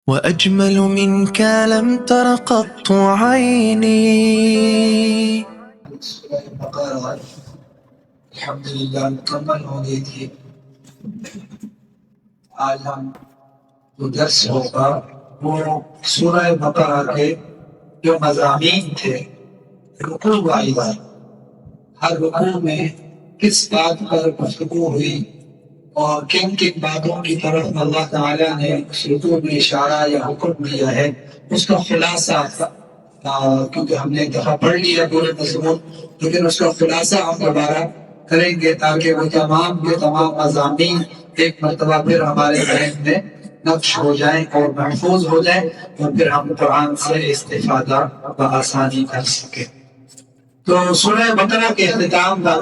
وأجمل منك لم تر قط عيني. بقرہ الحمدللہ مکمل ہو گئی تھی۔ آج ہم جو درس ہوگا وہ سورہ بقرہ کے جو مضامین تھے رکوع وائز، ہر رکوع میں کس بات پر گفتگو ہوئی اور کن کن باتوں کی طرف اللہ تعالیٰ نے اس رکوع میں اشارہ یا حکم دیا ہے، اس کا خلاصہ کیونکہ ہم نے ایک دفعہ پڑھ لیا پورے مضمون، لیکن اس کا خلاصہ ہم دوبارہ کریں گے تاکہ وہ تمام کے تمام مضامین ایک مرتبہ پھر ہمارے ذہن میں نقش ہو جائیں اور محفوظ ہو جائیں اور پھر ہم قرآن سے استفادہ بآسانی کر سکیں۔ تو سورہ بقرہ کے اختتام پر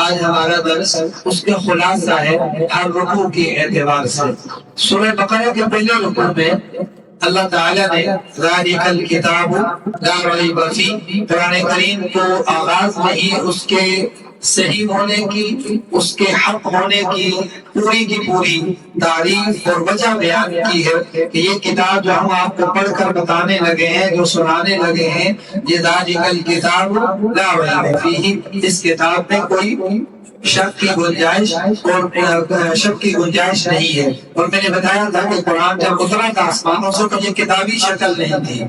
آج ہمارا درس اس کا خلاصہ ہے ہر رکوع کے اعتبار سے۔ سورہ بقرہ کے پہلے رکوع میں اللہ تعالیٰ نے ذالک الکتاب لا ریب فیہ، قرآن کریم کو آغاز میں ہی اس کے صحیح ہونے کی، اس کے حق ہونے کی پوری تعریف اور وجہ بیان کی ہے کہ یہ کتاب جو ہم آپ کو پڑھ کر بتانے لگے ہیں، جو سنانے لگے ہیں، یہ ذالک الکتاب لا ریب فیہ، اس کتاب میں کوئی شک کی گنجائش نہیں ہے۔ اور میں نے بتایا تھا کہ قرآن جب اترا تھا آسمانوں سے تو یہ کتابی شکل نہیں تھی۔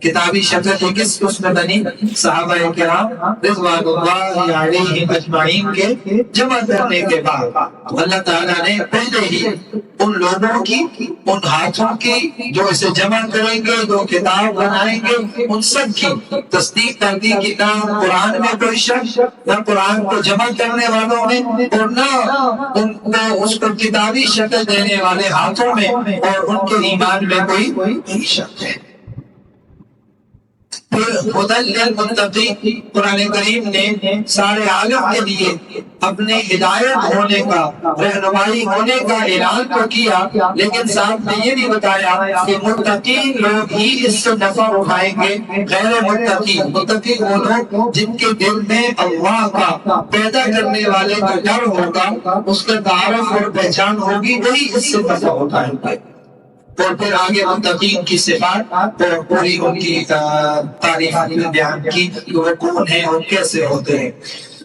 کتابی شکل یہ کس میں بنی؟ صحابہ کرام رضوان اللہ علیہم اجمعین کے جمع کرنے کے بعد اللہ تعالیٰ نے پہلے ہی ان لوگوں کی، ان ہاتھوں کی جو اسے جمع کریں گے، جو کتاب بنائیں گے، ان سب کی تصدیق کر دی کہ نہ قرآن میں کوئی شک، نہ قرآن کو جمع کرنے والوں میں، اور نہ ان کو اس کو کتابی شکل دینے والے ہاتھوں میں اور ان کے ایمان میں کوئی شک ہے۔ ہدی للمتقین، قرآن کریم نے سارے عالم کے لیے اپنے ہدایت ہونے کا، رہنمائی ہونے کا اعلان تو کیا، لیکن ساتھ میں یہ بھی بتایا کہ متقین لوگ ہی اس سے نفع اٹھائیں گے، غیر متقین وہ لوگ جن کے دل میں اللہ کا پیدا کرنے والے کا ڈر ہوگا، اس کا تعارف اور پہچان ہوگی، وہی اس سے نفع اٹھائیں گے۔ اور پھر آگے متقین کی صفات اور پوری ان کی تعریف بیان کی کہ وہ کون ہیں اور کیسے ہوتے ہیں۔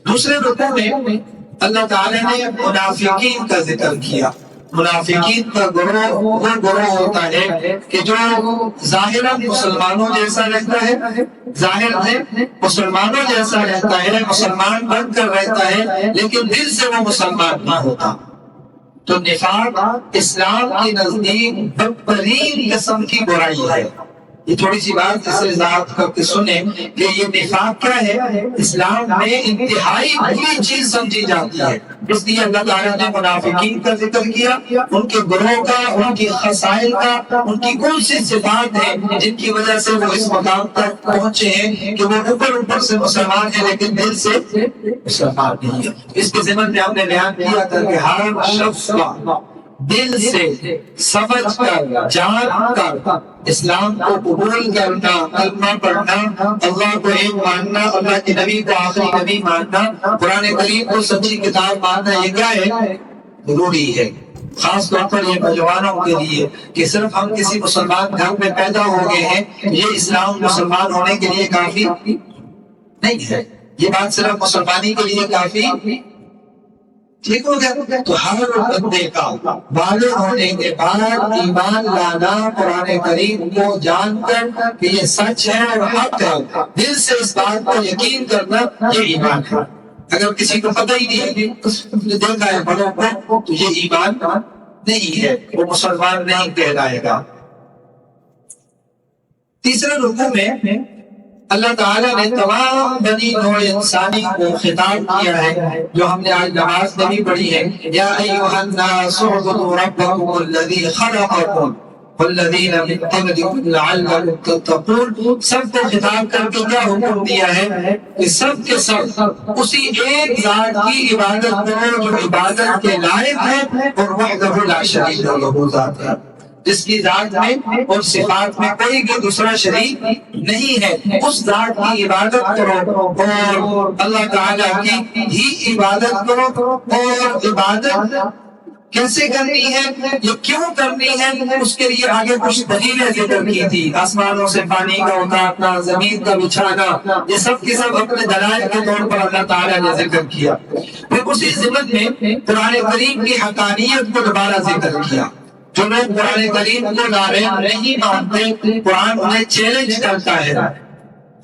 دوسرے رکوع میں اللہ تعالیٰ نے منافقین کا ذکر کیا۔ منافقین کا گروہ وہ گروہ ہوتا ہے کہ جو ظاہراً مسلمانوں جیسا رہتا ہے، ظاہر سے مسلمانوں جیسا رہتا ہے، مسلمان بن کر رہتا ہے، لیکن دل سے وہ مسلمان نہ ہوتا۔ تو نفاق اسلام کے نزدیک بدترین قسم کی برائی ہے۔ یہ تھوڑی سی بات اسے وضاحت کر کے سنیں کہ یہ نفاق کیا ہے۔ اسلام میں انتہائی بری چیز سمجھی جاتی ہے، اس لیے اللہ تعالیٰ نے منافقین کا ذکر کیا، ان کے گروہ کا، ان کی خصائل کا، ان کی کون سی صفات ہیں جن کی وجہ سے وہ اس مقام تک پہنچے ہیں کہ وہ اوپر سے مسلمان ہیں لیکن دل سے مسلمان نہیں ہے۔ اس کے ضمن میں ہم نے بیان کیا تھا کہ ہر شخص کا دل سے سمجھ کر، جان کر اسلام کو قبول کرنا، کلمہ پڑھنا، اللہ کو ایک ماننا، اللہ کے نبی کو آخری نبی ماننا، قرآن کریم کو سچی کتاب ماننا، یہ کیا ہے؟ ضروری ہے۔ خاص طور پر یہ نوجوانوں کے لیے کہ صرف ہم کسی مسلمان گھر میں پیدا ہو گئے ہیں، یہ اسلام مسلمان ہونے کے لیے کافی نہیں ہے۔ یہ بات صرف مسلمانی کے لیے کافی ٹھیک ہو گیا۔ تو ہر بندے کا بالغ ہونے کے بعد ایمان لانا، قرآن کریم کو جان کر کہ یہ سچ ہے اور حق ہے، دل سے اس بات کو یقین کرنا، یہ ایمان ہے۔ اگر کسی کو پتہ ہی نہیں ہے، دیکھا ہے بڑوں کو، تو یہ ایمان نہیں ہے، وہ مسلمان نہیں کہلائے گا۔ تیسرے رکوع میں اللہ تعالیٰ نے تمام بنی نوع انسانی کو خطاب کیا ہے، جو ہم نے آج نماز میں بھی پڑھی ہے، یا ایھا الناس اعبدوا ربکم الذی خلقکم والذین من قبلکم لعلکم تتقون۔ سب کو خطاب کر کے کیا حکم دیا ہے کہ سب کے سب اسی ایک ذات کی عبادت کرو جو عبادت کے لائق ہے اور وحدہ لا شریک لہ ذات ہے، جس کی ذات میں اور صفات میں کوئی بھی دوسرا شریک نہیں ہے۔ اس ذات کی عبادت کرو اور اللہ تعالیٰ کی ہی عبادت کرو، اور عبادت کیسے کرنی ہے، یہ کیوں کرنی ہے، اس کے لیے آگے کچھ دلیلیں ذکر کی تھی۔ آسمانوں سے پانی کا اتارنا، زمین کا بچھانا، یہ سب کے سب اپنے دلائل کے طور پر اللہ تعالیٰ نے ذکر کیا۔ پھر اسی ضمن میں قرآن کریم کی حقانیت کو دوبارہ ذکر کیا۔ جو لوگ قرآن کریم کو نارین نہیں مانتے، قرآن انہیں چیلنج کرتا ہے،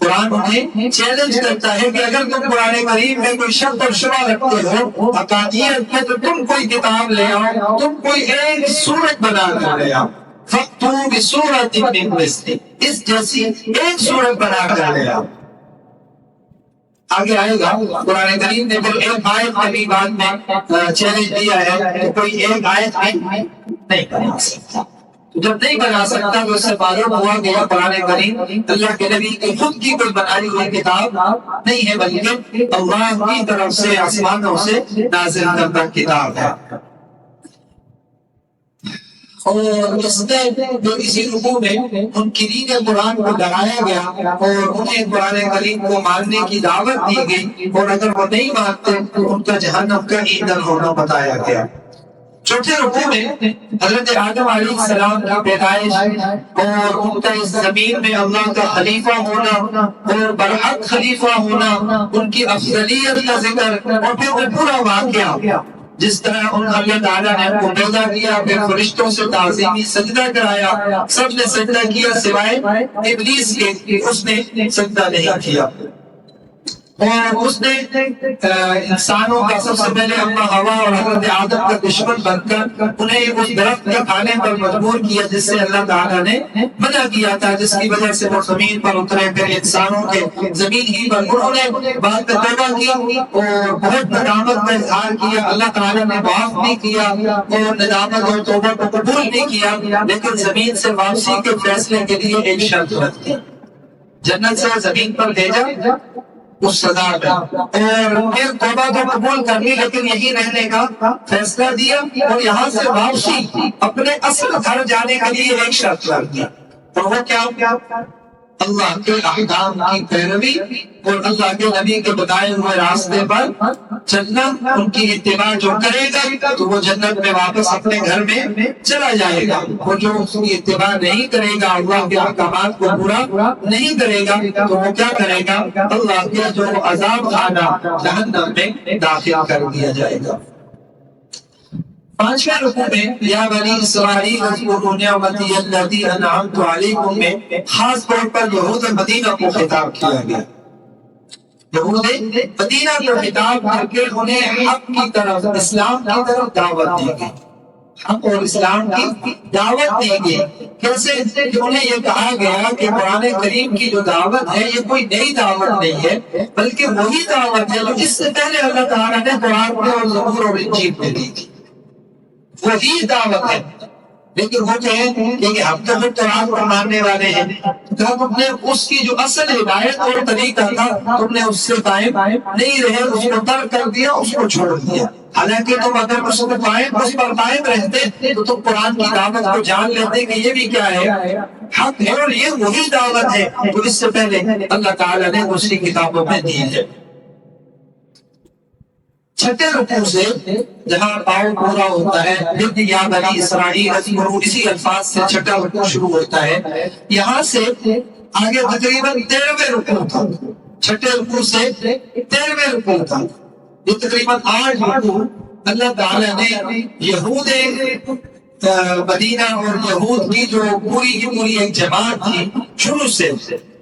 قرآن انہیں چیلنج کرتا ہے کہ اگر تم قرآن کریم میں کوئی شک اور شبہ رکھتے ہو حقانیت میں، تو تم کوئی کتاب لے آؤ، تم کوئی ایک سورت بنا کر لے آؤ، فَأْتُوا بِسُورَةٍ مِّن مِّثْلِهِ، اس جیسی ایک سورت بنا کر لے آؤ۔ آگے آئے گا قرآن کریم نے پھر ایک آیت میں بھی بعد میں چیلنج دیا ہے کہ کوئی ایک آیت میں نہیں بنا سکتا۔ جب نہیں بنا سکتا تو اس سے معلوم ہوا کہ قرآن کریم اللہ کے نبی کی خود کی کوئی بنائی ہوئی کتاب نہیں ہے، بلکہ اللہ کی طرف سے آسمانوں سے نازل کردہ کتاب ہے۔ اور اس میں جو اسی رکوع میں منکرین قرآن کو ڈرایا گیا اور انہیں قرآن کریم کو ماننے کی دعوت دی گئی، اور اگر وہ نہیں مانتے تو ان کا جہنم کا ایندھن ہونا بتایا گیا۔ چوتھے رکوع میں حضرت آدم علیہ السلام کی پیدائش اور ان کا اس زمین میں اللہ کا خلیفہ ہونا اور برحق خلیفہ ہونا، ان کی افضلیت کا ذکر، اور پھر وہ پورا واقعہ جس طرح ان اللہ تعالیٰ نے ان کو پیدا کیا، پھر فرشتوں سے تعظیمی سجدہ کرایا، سب نے سجدہ کیا سوائے ابلیس کے، اس نے سجدہ نہیں کیا، اور اس نے انسانوں کا سب سے پہلے اما ہوا اور حضرت آدم کا دشمن بن کر انہیں اس درخت کے کھانے پر مجبور کیا جس سے اللہ تعالیٰ نے منع کیا تھا، جس کی وجہ سے وہ زمین پر اترے۔ پھر انسانوں کے زمین ہی پر انہوں نے بعد میں توبہ کی اور بہت ندامت کا اظہار کیا، اللہ تعالیٰ نے معاف نہیں کیا اور ندامت اور توبہ کو قبول نہیں کیا، لیکن زمین سے واپسی کے فیصلے کے لیے ایک شرط رکھ دی، جنت سے زمین پر بھیجا اس سزا میں، اور پھر توبہ تو قبول کر لی لیکن یہی رہنے کا فیصلہ دیا، اور یہاں سے واپسی اپنے اصل گھر جانے کے لیے ایک شرط کر دیا، اور وہ کیا؟ اللہ کے احکام کی پیروی اور اللہ کے نبی کے بتائے ہوئے راستے پر چلنا۔ ان کی اتباع جو کرے گا تو وہ جنت میں واپس اپنے گھر میں چلا جائے گا، اور جو اس کی اتباع نہیں کرے گا، اللہ کے احکامات کو پورا نہیں کرے گا، تو وہ کیا کرے گا؟ اللہ کے جو عذاب خانہ جہنم میں داخل کر دیا جائے گا۔ پانچویں رکوع میں یا بنی اسرائیل اذکروا نعمتی التي انعمت علیکم میں خاص طور پر یہود مدینہ کو خطاب کیا گیا۔ یہود مدینہ کو خطاب کر کے انہیں حق کی طرف، اسلام کی طرف دعوت دی گئی، حق اور اسلام کی دعوت دی گئی۔ کیسے کہ انہیں یہ کہا گیا کہ قرآن کریم کی جو دعوت ہے یہ کوئی نئی دعوت نہیں ہے، بلکہ وہی دعوت ہے جو اس سے پہلے اللہ تعالیٰ نے قرآن میں اور زبور اور انجیل میں دی تھی، وہی دعوت ہے۔ لیکن وہ کہیں کہ ہم تو قرآن کو ماننے والے ہیں، کہا تم نے اس کی جو اصل ہدایت اور طریقہ تھا تم نے اس سے قائم نہیں رہے، اس کو ترک کر دیا، اس کو چھوڑ دیا۔ حالانکہ تم اگر اس پر قائم رہتے تو تم قرآن کی دعوت کو جان لیتے کہ یہ بھی کیا ہے، حق ہے، اور یہ وہی دعوت ہے جو اس سے پہلے اللہ تعالیٰ نے دوسری کتابوں میں دی ہے۔ چھٹے رکوع سے جہاں پاؤ پورا ہوتا ہے، پھر یا بنی اسرائیل اذکروا، اسی الفاظ سے چھٹا رکوع شروع ہوتا ہے۔ یہاں سے آگے تقریباً 13ویں رکوع تھا، چھٹے رکوع سے 13ویں رکوع تھا، یہ تقریباً 8 رکوع اللہ تعالیٰ نے یہود مدینہ اور یہود کی جو پوری کی پوری ایک جماعت تھی، شروع سے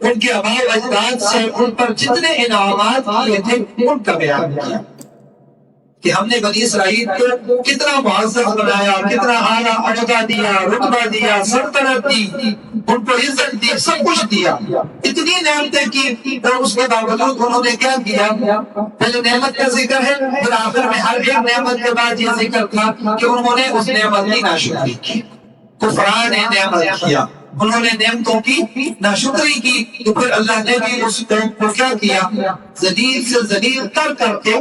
ان کے آباء و اجداد سے ان پر جتنے انعامات کیے تھے ان کا بیان کیا کہ ہم نے بنی اسرائیل کو کتنا معزز بنایا، کتنا اعلیٰ عہدہ دیا، رتبہ دیا، سلطنت دی، ان کو عزت دی، سب کچھ دیا، اتنی نعمتیں کی، اور اس کے باوجود انہوں نے کیا کیا؟ پہلے نعمت کا ذکر ہے، پھر آخر میں ہر ایک نعمت کے بعد یہ ذکر تھا کہ انہوں نے اس نعمت کی ناشکری کی، کفران نعمت کیا، انہوں نے نعمتوں کی ناشکری کی، تو پھر اللہ نے بھی اس قوم کو کیا کیا؟ ذلیل سے ذلیل تر کر کے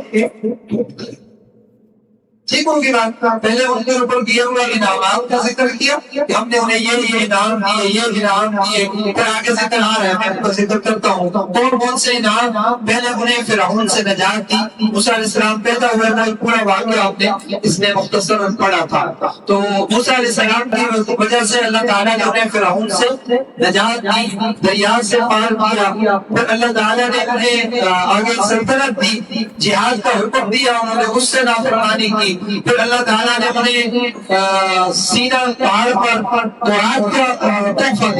ٹھیک ہوگی بات. پہلے ان کے اوپر کیا ہوا انعامات کا ذکر کیا کہ ہم نے انہیں یہ انعام دیے، یہ انعام دیے. پھر آگے ذکر آ رہا ہے، میں ان کا ذکر کرتا ہوں. کون سے انعام؟ پہلے انہیں فرعون سے نجات دی. موسیٰ علیہ السلام پیدا ہوئے تھا، پورا واقعہ آپ نے اس میں مختصر پڑھا تھا. تو موسیٰ علیہ السلام کی وجہ سے اللہ تعالیٰ نے انہیں فرعون سے نجات دی، دریا سے پار کیا. پھر اللہ تعالیٰ نے انہیں آگے سلطنت دی، جہاد کا حکم دیا، انہوں نے اس سے نافرمانی کی. پھر اللہ تعالیٰ نے انہیں سینا پہاڑ پر تورات کا تحفہ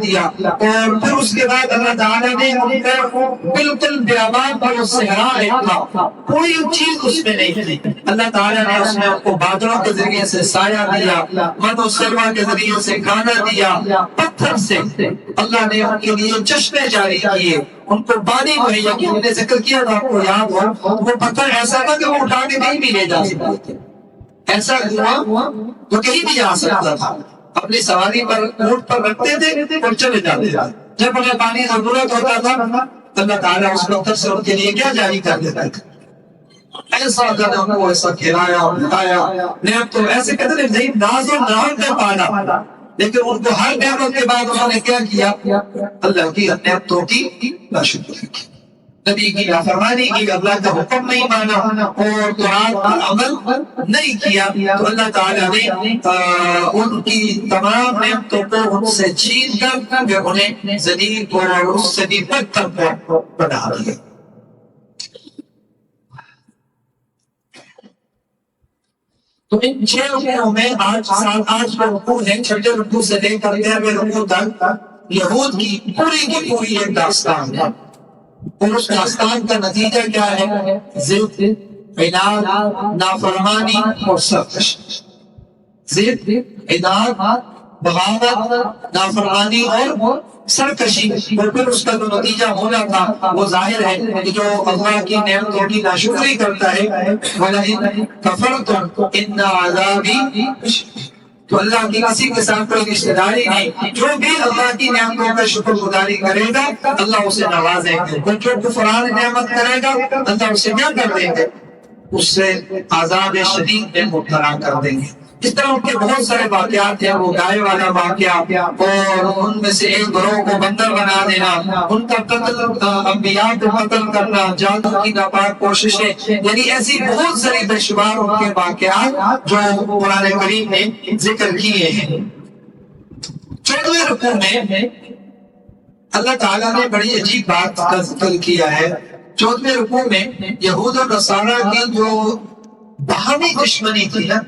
دیا. اور پھر اس کے بعد اللہ تعالیٰ نے ان کو بالکل بیابان پر صحرا رکھا، کوئی چیز اس میں نہیں تھی. اللہ تعالیٰ نے اس میں ان کو بادلوں کے ذریعے سے سایہ دیا، مد و سلوہ کے ذریعے سے کھانا دیا، پتھر سے اللہ نے ان کے لیے چشمے جاری کیے، ان کو پانی مہیا کیا. ہم نے ذکر کیا تھا، آپ کو یاد ہو وہ پتھر ایسا تھا کہ وہ اٹھا کے کہیں بھی لے جا سکتے تھے. ایسا ہوا تو کہیں بھی جا سکتا تھا. اپنی سواری پر اونٹ پر رکھتے تھے اور چلے جاتے تھے. جب انہیں پانی ضرورت ہوتا تھا اللہ تعالیٰ اس پتھر سے ان کے لیے کیا جاری کر دیتا تھا. ایسا قدم کو ایسا کھلایا اور بتایا. نعمت تو ایسے کہتے ہیں نہیں ناز و نام میں پانا، لیکن ان کو ہر نعمت کے بعد انہوں نے کیا کیا؟ اللہ کی نعمتوں کی ناشکری کی، نبی کی نافرمانی کی، اللہ کا حکم نہیں مانا اور قرآن پر عمل نہیں کیا. تو اللہ تعالیٰ نے ان کی تمام نعمتوں کو ان سے چھین کر پھر انہیں ذلیل اور اس سے بھی بدتر کو بنا دیا. تو ان 6 رکوعوں میں آج کا رکوع ہے، چھٹے رکوع سے لے کر 13ویں رکوع تک یہود کی پوری ایک داستان ہے. اور اس داستان کا نتیجہ کیا ہے؟ ضد، عناد، نافرمانی اور سرکشی. ضد، عناد، بغاوت، نافرمانی اور سرکشی. اور پھر اس کا جو نتیجہ ہونا تھا وہ ظاہر ہے کہ جو اللہ کی نعمتوں کی ناشکری کرتا ہے وَلَئِن كَفَرْتُمْ إِنَّ عَذَابِي لَشَدِيدٌ. تو اللہ کی کسی کے ساتھ کوئی رشتہ داری نہیں. جو بھی اللہ کی نعمتوں کا شکر گزاری کرے گا اللہ اسے نوازے گا، اور جو کفران نعمت کرے گا اللہ اسے کیا کر دیں گے؟ اس سے عذاب شدید میں مبتلا کر دیں گے. اس طرح ان کے بہت سارے واقعات ہیں. وہ گائے والا واقعہ اور ان میں سے ایک گروہ کو بندر بنا دینا، ان کا قتل، انبیاء کو قتل کرنا، جادو کی ناپاک کوششیں، یعنی ایسی بہت ساری بے شمار ان کے واقعات جو قرآن کریم نے ذکر کیے ہیں. 14ویں رکوع میں اللہ تعالیٰ نے بڑی عجیب بات کا ذکر کیا ہے. 14ویں رکوع میں یہود اور نصارہ کی جو باہمی دشمنی تھی نا،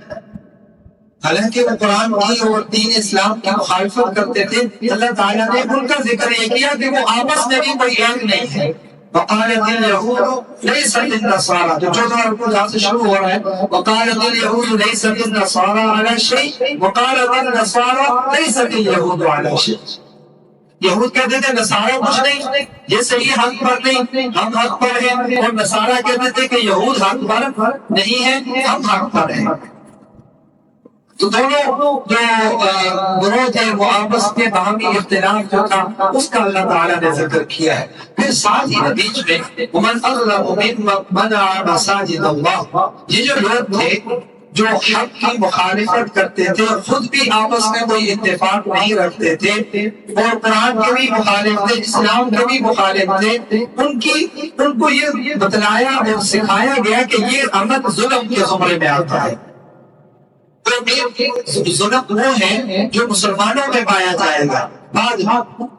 حالانکہ وہ قرآن کی اور دین اسلام کی مخالفت کرتے تھے، اللہ تعالیٰ نے ان کا ذکر یہ کیا کہ وہ آپس میں بھی کوئی ایک نہیں ہے. وقالت اليهود ليست النصارى، جو 14واں رکوع جہاں سے شروع ہو رہا ہے، وقالت اليهود ليست النصارى على شيء وقالت النصارى ليست اليهود على شيء. یہود کہتے تھے نصارہ کچھ نہیں، یہ صحیح حق پر نہیں، ہم حق پر ہیں. اور نصارہ کہتے تھے کہ یہود حق پر نہیں ہے، ہم حق پر ہیں. تو دونوں جو گروہ تھے وہ آپس میں باہمی اختلاف جو تھا اس کا اللہ تعالیٰ نے ذکر کیا ہے. پھر ساتھ ہی بیچ میں وَمَنْ أَظْلَمُ مِمَّنْ مَنَعَ مَسَاجِدَ اللَّهِ، یہ جو لوگ تھے جو حق کی مخالفت کرتے تھے، خود بھی آپس میں کوئی اتفاق نہیں رکھتے تھے اور قرآن کے بھی مخالف تھے، اسلام کے بھی مخالف تھے، ان کو یہ بتلایا اور سکھایا گیا کہ یہ عمل ظلم کے زمرے میں آتا ہے. ظلم وہ ہے جو مسلمانوں میں پایا جائے گا. بعد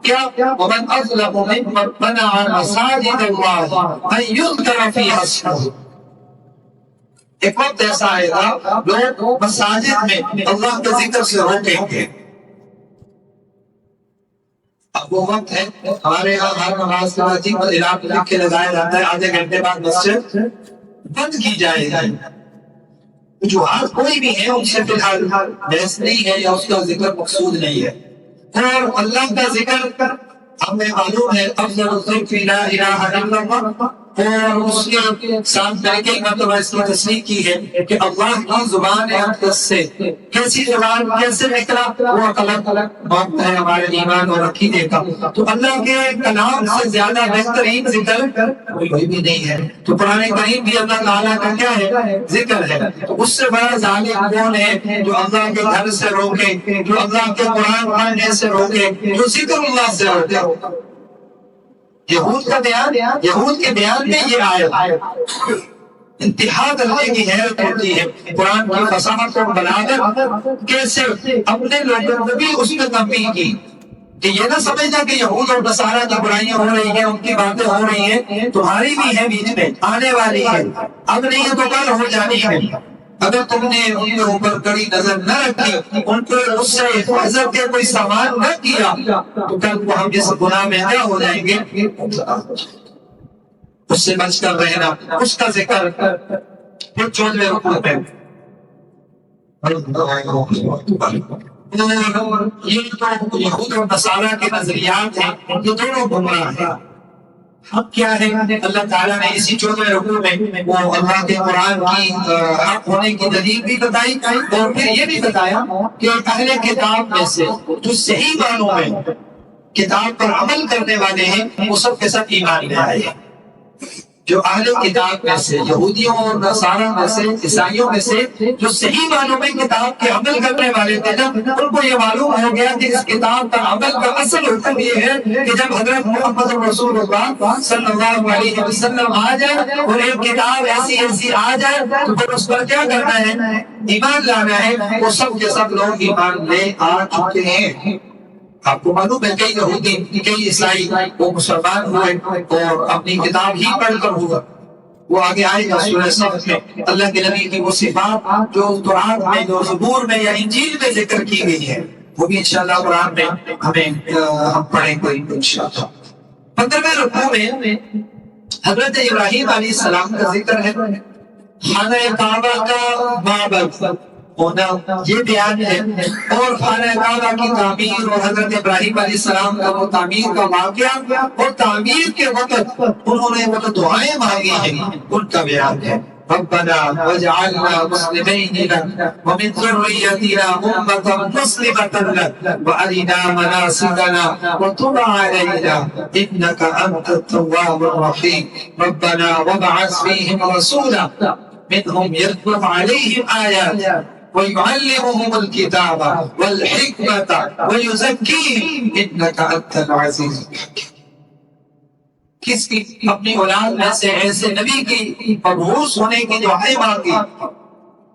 کیا وَمَنْ أَظْلَمُ مِمَّنْ مَنَعَ مَسَاجِدَ اللَّهِ أَن يُذْكَرَ فِيهَا اسْمُهُ. ایک وقت ایسا آئے گا لوگ مساجد میں اللہ کے ذکر سے روکیں گے. اب وہ وقت ہے ہمارے یہاں ہر نماز کے بعد اعلان لکھ کے لگایا جاتا ہے آدھے گھنٹے بعد مسجد بند کی جائے گی. جو ہر کوئی بھی ہے ان سے فی الحال بحث نہیں ہے یا اس کا ذکر مقصود نہیں ہے. اور اللہ کا ذکر ہمیں معلوم ہے افضل الذکر لا الہ الا اللہ اور اس کے ساتھ میں کئی مرتبہ اس کی تصریح کی ہے کہ اللہ کی زبان اقدس سے کیسی زبان کیسے نکلا وہ الگ وقت ہے ہمارے ایمان اور عقیدے کا. تو اللہ کے کلام سے زیادہ بہترین ذکر کوئی بھی نہیں ہے. تو قرآن کریم بھی اللہ تعالیٰ کا کیا ہے؟ ذکر ہے. تو اس سے بڑا ظالم کون ہے جو اللہ کے گھر سے روکے، جو اللہ کے قرآن پڑھنے سے روکے، جو ذکر اللہ سے روکے. یہود کے بیان میں یہ آیت انتہا درجے کی حیرت ہوتی ہے. قرآن کی فصاحت اور بلاغت کیسے اپنے لوگوں کو بھی اس میں تنبیہ کی کہ یہ نہ سمجھنا کہ یہود اور نصارہ کی برائیاں ہو رہی ہیں، ان کی باتیں ہو رہی ہیں، تمہاری بھی ہے بیچ میں، آنے والی ہے، اب نہیں ہے تو کل ہو جانی ہے. اگر تم نے ان کے اوپر کڑی نظر نہ رکھی، ان کو اس سے حفاظت کے کوئی سامان نہ کیا، تو کل کو ہم جس گناہ میں نہ ہو جائیں گے. اس سے بچ کر رہنا، اس کا ذکر پھر 14ویں رکوع پہ. یہ تو یہود اور نصارہ کے نظریات ہیں، یہ دونوں گمراہ ہیں. اب کیا ہے؟ اللہ تعالیٰ نے اسی 14ویں رکوع میں وہ اللہ کے قرآن کی حق ہونے کی دلیل بھی بتائی اور پھر یہ بھی بتایا کہ اہل کتاب میں سے جو صحیح معنوں میں کتاب پر عمل کرنے والے ہیں وہ سب کے سب ایمان لے آئے ہیں. جو اہل کتاب میں سے یہودیوں اور نصارہ میں سے عیسائیوں میں سے جو صحیح معنوں میں کتاب کے عمل کرنے والے تھے نا، ان کو یہ معلوم ہو گیا کہ اس کتاب پر عمل کا اصل حکم یہ ہے کہ جب حضرت محمد رسول اللہ صلی اللہ علیہ وسلم آ جائے اور ایک کتاب ایسی آ جائے تو پھر اس پر کیا کرنا ہے؟ ایمان لانا ہے. وہ سب کے سب لوگ ایمان لے آ چکے ہیں. آپ کو معلوم ہے کئی یہودی کئی عیسائی وہ مسلمان ہوئے اور اپنی کتاب ہی پڑھ کر ہوا. وہ آگے آئے گا سورہ صف میں اللہ کے نبی کی وہ صفات جو تورات میں، جو زبور میں یا انجیل میں ذکر کی گئی ہے، وہ بھی انشاءاللہ قرآن میں ہم پڑھیں گے انشاءاللہ. 15ویں رکوع میں حضرت ابراہیم علیہ السلام کا ذکر ہے. خانہ کعبہ کا معبد ہونا یہ بیان ہے، اور خانہ کعبہ کی تعمیر اور حضرت ابراہیم علیہ السلام کا وہ تعمیر کا واقعہ اور تعمیر کے وقت انہوں نے وہ دعائیں مانگی ہیں ان کا بیان ہے. ربنا واجعلنا مسلمین لک ومن ذریتنا امة مسلمة لک وارنا مناسکنا وتب علینا انک انت التواب الرحیم. ربنا وابعث فیہم رسولا منهم يتلو عليهم آياتك ويعلمهم الكتاب والحكمة ويزكيهم إنك أنت العزيز الحكيم. کس کی اپنی اولاد میں سے ایسے نبی کی مبعوث ہونے کی دعائیں مانگی.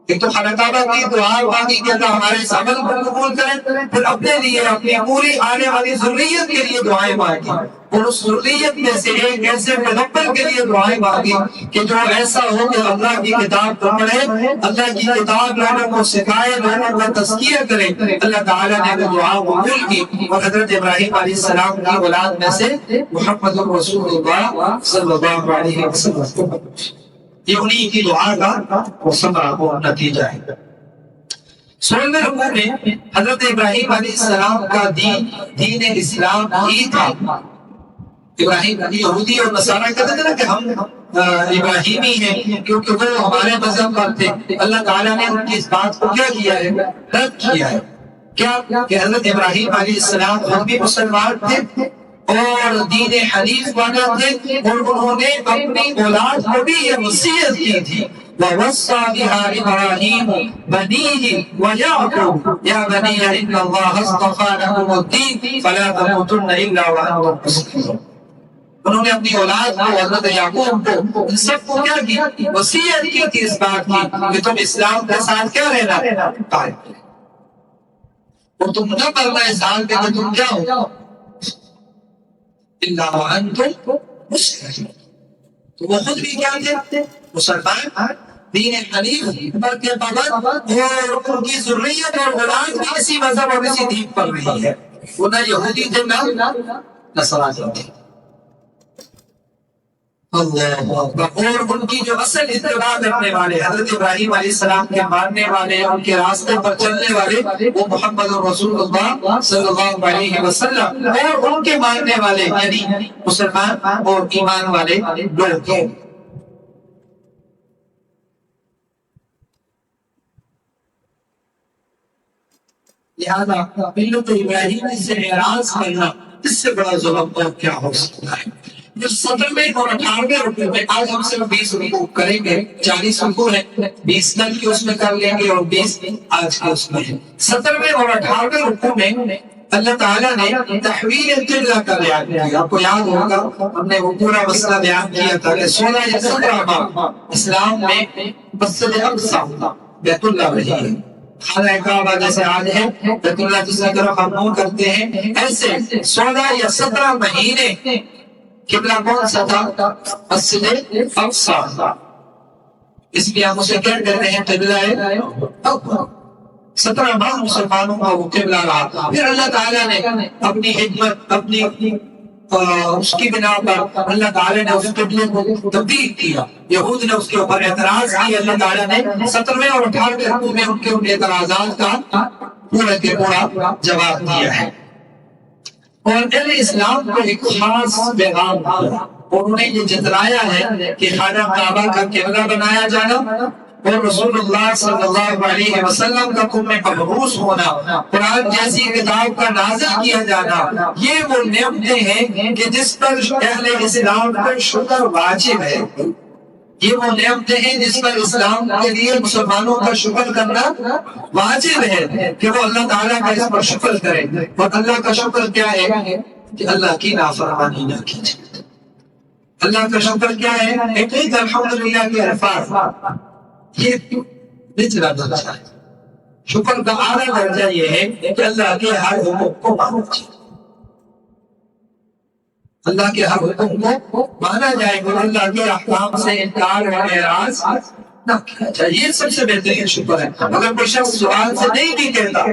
ایک تو خانہ کعبہ کی دعا مانگی کہ اللہ ہمارے اس عمل کو قبول کرے، پھر اپنے لیے اپنی پوری آنے والی ذریت کے لیے دعائیں مانگی، اور اس ذریت میں سے ایک ایسے پیغمبر کے لیے دعائیں مانگی کہ جو ایسا ہو کہ اللہ کی کتاب کو پڑھے، اللہ کی کتاب لوگوں کو سکھائے، لوگوں کا تزکیہ کرے. اللہ تعالیٰ نے وہ دعا قبول کی اور حضرت ابراہیم علیہ السلام کی اولاد میں سے محمد رسول اللہ صلی اللہ علیہ وسلم، یہ انہی کی دعا کا ثمرہ اور نتیجہ ہے. 16ویں رکوع میں حضرت ابراہیم علیہ السلام کا دین اسلام ہی تھا. ابراہیم یہودی اور نصارہ کہتے تھے نا کہ ہم ابراہیمی ہیں کیونکہ وہ ہمارے مذہب پر تھے. اللہ تعالیٰ نے ان کی اس بات کو کیا کیا ہے؟ رد کیا ہے. کیا کہ حضرت ابراہیم علیہ السلام خود بھی مسلمان تھے اور دین حنیف والا تھے، اور انہوں نے اپنی اولاد کو بھی یہ وصیت کی تھی وَوَصَّى بِهَا إِبْرَاهِيمُ بَنِيهِ وَيَعْقُوبُ يَا بَنِيَّ إِنَّ اللَّهَ اصْطَفَىٰ لَكُمُ الدِّينَ فَلَا تَمُوتُنَّ إِلَّا وَأَنتُمْ مُسْلِمُونَ. انہوں نے اپنی اولاد کو، حضرت یعقوب کو، ان سب کو کیا کی؟ وصیت کی تھی اس بات کی کہ تم اسلام کے ساتھ کیا رہنا قائم، اور تم نہ مرنا اس حال میں کہ تم کیا ہو الا وانتم مسلمون. تو وہ خود بھی کیا تھے؟ مسلمان، دین حنیف پر کے پابند، اور ان کی ذریت اور اولاد بھی اسی مذہب اور اسی دین پر رہی ہے. وہ نہ یہودی تھے نہ نصرانی تھے. اور ان کی جو اصل اتباع کرنے والے، حضرت ابراہیم علیہ السلام کے ماننے والے، ان کے راستے پر چلنے والے، وہ محمد رسول اللہ صلی اللہ علیہ وسلم اور ان کے ماننے والے یعنی مسلمان اور ایمان والے لوگ ہیں. لہذا ملت ابراہیمی سے اعراض کرنا اس سے بڑا ظلم اور کیا ہو سکتا ہے۔ جو 17ویں اور 18ویں رکوع میں آج ہم صرف 20 رکوع کریں گے، 40 رکوع ہے، 20 کل کے اس میں کر لیں گے اور 20 آج کے اس میں ہے۔ 17ویں اور 18ویں رکوع میں اللہ تعالیٰ نے تحویل قبلہ کا بیان کیا۔ آپ کو یاد ہوگا ہم نے وہ پورا مسئلہ بیان کیا تھا کہ 16 یا 17 بار اسلام میں مسجد اقصی بیت اللہ رہی ہے۔ خانہ کعبہ جیسے آج ہے بیت اللہ جس کی طرف ہم منہ کرتے ہیں، ایسے 16 یا 17 مہینے قبلہ کون سا تھا؟ مسجد اقصی۔ اس لیے ہم اسے کیا کہتے ہیں؟ قبلہ اقصی۔ 17 بار مسلمانوں کا وہ قبلہ رہا۔ پھر اللہ تعالیٰ نے اپنی حکمت، اپنی اس کی بنا پر اللہ تعالیٰ نے اس قبلے کو تبدیل کیا۔ یہود نے اس کے اوپر اعتراض کیا، اللہ تعالیٰ نے 17ویں اور 18ویں رکوع میں ان کے اعتراضات کا پورا کے پورا جواب دیا ہے۔ اور اہل اسلام کو ایک خاص پیغام دیا، اور انہیں یہ جتلایا ہے کہ خانہ کعبہ کا قبلہ بنایا جانا اور رسول اللہ صلی اللہ علیہ وسلم کا قوم میں مبعوث ہونا، قرآن جیسی کتاب کا نازل کیا جانا، یہ وہ نعمتیں ہیں کہ جس پر اہل اسلام پر شکر واجب ہے۔ یہ وہ نعمتیں ہیں جس پر اسلام کے لیے مسلمانوں کا شکر کرنا واجب ہے کہ وہ اللہ تعالیٰ کا اس پر شکر کرے۔ اور اللہ کا شکر کیا ہے؟ کہ اللہ کی نافرمانی نہ کی جائے۔ اللہ کا شکر کیا ہے؟ ایک الحمدللہ کے الفاظ، یہ نچلا درجہ ہے۔ شکر کا اعلیٰ درجہ یہ ہے کہ اللہ کے ہر حکم کو مانا جائے، اللہ کے ہر حکم کو مانا جائے اور اللہ کے احکام سے انکار اور اعراض نہ کیا جائے۔ یہ سب سے بہترین شکر ہے۔ اگر کوئی شخص زبان سے نہیں بھی کہتا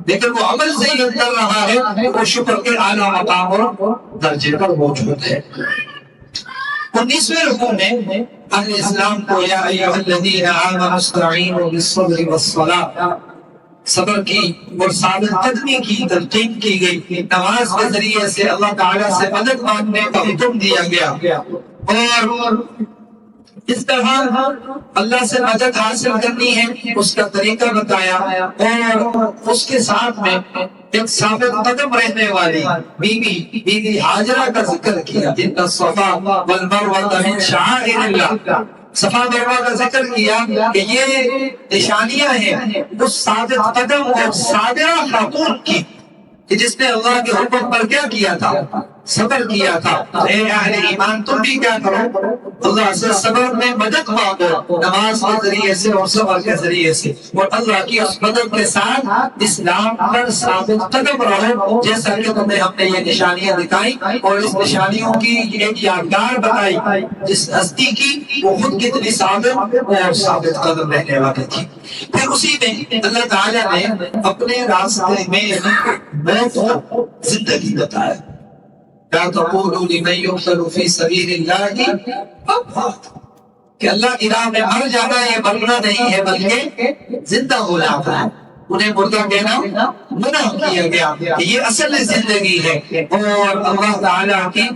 لیکن وہ عمل سے ہی کر رہا ہے، وہ شکر کے اعلیٰ مقام اور درجے پر موجود ہے۔ 19ویں رکوع میں اہل اسلام کو یا ایھا الذین آمنوا استعینوا بالصبر والصلاۃ، صبر کی اور ثابت قدمی کی تلقین کی گئی۔ نماز کے ذریعے سے اللہ تعالیٰ سے مدد مانگنے کا حکم دیا گیا، اور اس طرح اللہ سے مدد حاصل کرنی ہے اس کا طریقہ بتایا، اور اس کے ساتھ میں ایک ثابت قدم رہنے والی بیوی ہاجرہ کا ذکر کیا۔ ان الصفا والمروہ من شعائر اللہ، صفا مروا کا ذکر کیا کہ یہ نشانیاں ہیں اس ثابت قدم اور صابرہ خاتون کی کہ جس نے اللہ کے حکم پر کیا کیا تھا؟ صبر کیا تھا۔ اے اہل ایمان، تم بھی کیا کرو؟ اللہ سے صبر میں مدد مانگو، نماز کے ذریعے سے اور صبر کے ذریعے سے، اور اللہ کی اس مدد کے ساتھ اسلام پر ثابت قدم رہو، جیسا کہ تمہیں ہم نے یہ نشانیاں دکھائی اور اس نشانیوں کی ایک یادگار بتائی جس ہستی کی وہ خود کتنی ثابت اور ثابت قدم رہنے والی تھی۔ پھر اسی میں اللہ تعالیٰ نے اپنے راستے میں موت کو زندگی بتایا۔ لا تقولوا لمن يقتل في سبيل الله اموات، کہ اللہ کی راہ میں مر جانا یہ مرنا نہیں ہے بلکہ زندہ ہو جانا ہے۔ انہیں مردہ کہنا منع کیا گیا کہ یہ اصل زندگی ہے، اور اللہ تعالیٰ کی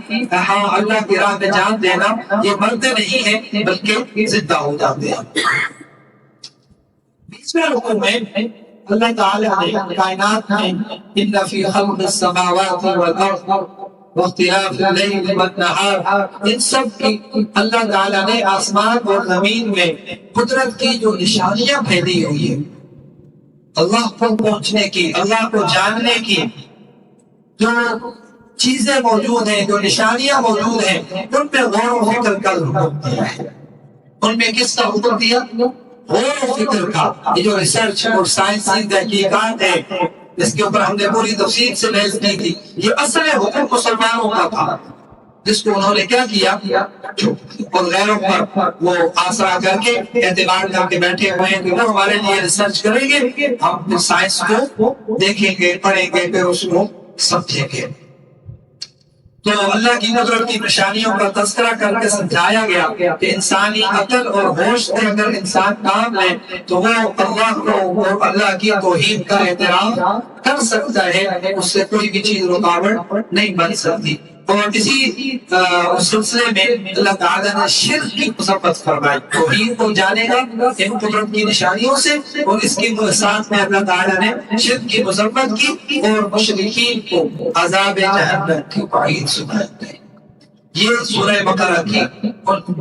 اللہ کی راہ میں جان دینا یہ مرتے نہیں ہے بلکہ زندہ ہو جاتے ہیں۔ 20ویں رکوع میں اللہ تعالیٰ نے کائنات میں ان فی خلق السماوات والارض واختلاف اللیل والنہار، ان سب کی اللہ تعالیٰ نے آسمان اور زمین میں قدرت کی جو نشانیاں پھیلی ہوئی ہیں، اللہ کو پہنچنے کی، اللہ کو جاننے کی جو چیزیں موجود ہیں، جو نشانیاں موجود ہیں، ان پہ غور و فکر کا حکم دیا ہے۔ ان میں کس کا حکم دیا؟ غور و فکر کا۔ یہ جو ریسرچ اور سائنسی تحقیقات ہے جس کے اوپر ہم نے پوری تفصیل سے بحث کی تھی، یہ اصل حکم مسلمانوں کا تھا جس کو انہوں نے کیا کیا اور غیروں پر وہ آسرا کر کے اعتبار کر کے بیٹھے ہوئے ہیں کہ وہ ہمارے لیے ریسرچ کریں گے، ہم سائنس کو دیکھیں گے، پڑھیں گے، پھر اس کو سمجھیں گے۔ تو اللہ کی قدرت کی نشانیوں کا تذکرہ کر کے سمجھایا گیا کہ انسانی عقل اور ہوش سے اگر انسان کام لے تو وہ اللہ کو اور اللہ کی توحید کا احترام کر سکتا ہے، اس سے کوئی بھی چیز رکاوٹ نہیں بن سکتی۔ اور اسی سلسلے میں اللہ تعالیٰ نے شرک کی مذمت فرمائی. توحید کو جانے گا ان قدرت کی نشانیوں سے، اور اس کے ساتھ میں اللہ تعالیٰ نے شرک کی مذمت کی اور مشرکین کو عذاب جہنم کی وعید سنائی. یہ سورہ بقرہ کی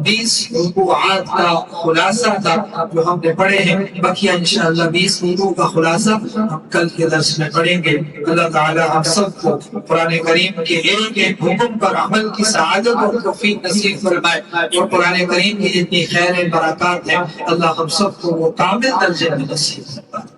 20 رکوعات کا خلاصہ تھا جو ہم نے پڑھے ہیں. بقیہ انشاءاللہ 20 رکوع کا خلاصہ ہم کل کے درس میں پڑھیں گے. اللہ تعالی ہم سب کو قرآن کریم کے ایک ایک حکم پر عمل کی سعادت اور توفیق نصیب فرمائے، اور قرآن کریم کی جتنی خیر برکات ہیں اللہ ہم سب کو وہ کامل درجے میں نصیب فرمائے.